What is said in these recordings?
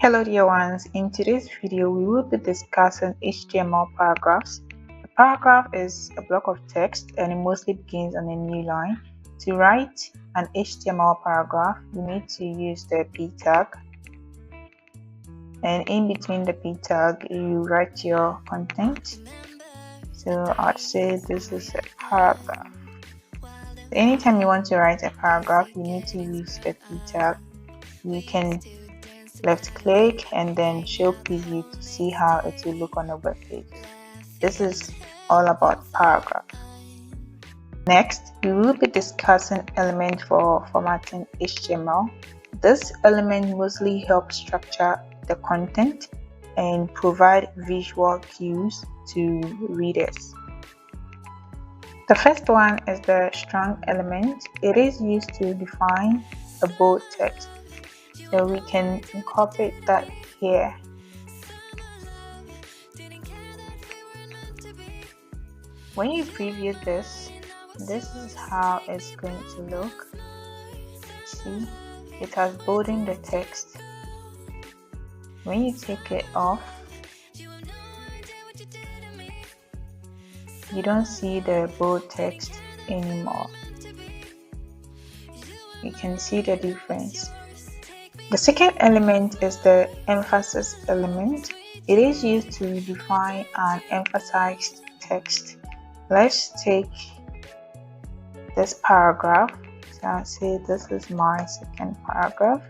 Hello dear ones, in today's video we will be discussing HTML paragraphs. A paragraph is a block of text and it mostly begins on a new line. To write an HTML paragraph, you need to use the p tag, and in between the p tag you write your content. So I'd say this is a paragraph. Anytime you want to write a paragraph, you need to use the p tag. You can left click and then show preview to see how it will look on the web page. This is all about paragraph. Next, we will be discussing element for formatting HTML. This element mostly helps structure the content and provide visual cues to readers. The first one is the strong element. It is used to define a bold text. So we can incorporate that here. When you preview this is how it's going to look. See, it has bolded the text. When you take it off, you don't see the bold text anymore. You can see the difference. The second element is the emphasis element. It is used to define an emphasized text. Let's take this paragraph. So I'll say this is my second paragraph.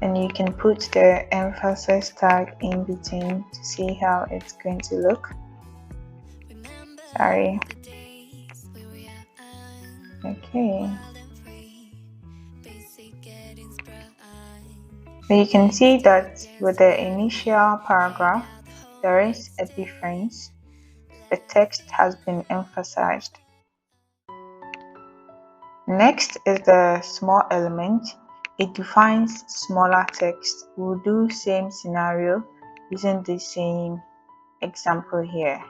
And you can put the emphasis tag in between to see how it's going to look. Sorry. Okay. So you can see that with the initial paragraph, there is a difference. The text has been emphasized. Next is the small element. It defines smaller text. We'll do same scenario using the same example here.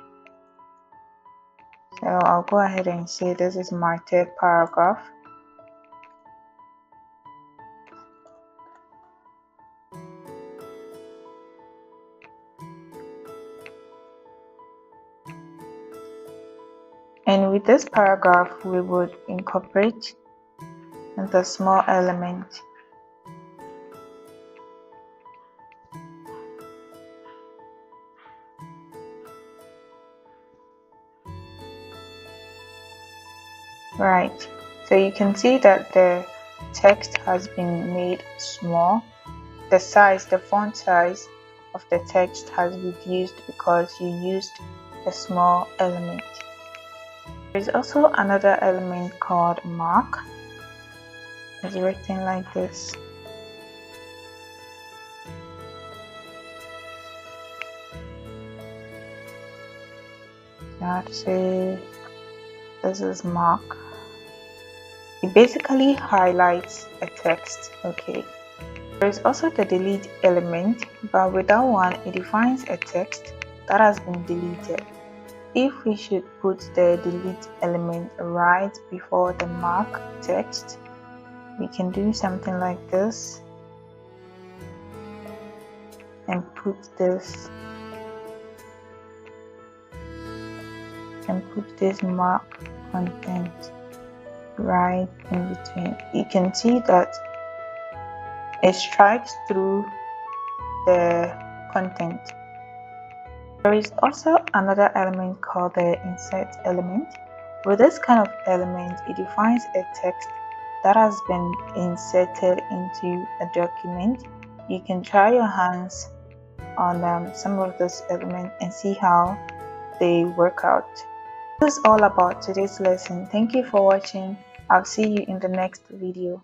So I'll go ahead and say this is my third paragraph. And with this paragraph, we would incorporate the small element. Right, so you can see that the text has been made small. The font size of the text has reduced because you used the small element. There is also another element called mark. It's written like this. I'd say this is mark. It basically highlights a text. Okay. There is also the delete element, but with that one, it defines a text that has been deleted. If we should put the delete element right before the mark text, we can do something like this and put this mark content right in between. You can see that it strikes through the content. There is also another element called the insert element. With this kind of element, it defines a text that has been inserted into a document. You can try your hands on some of those elements and see how they work out. This is all about today's lesson. Thank you for watching. I'll see you in the next video.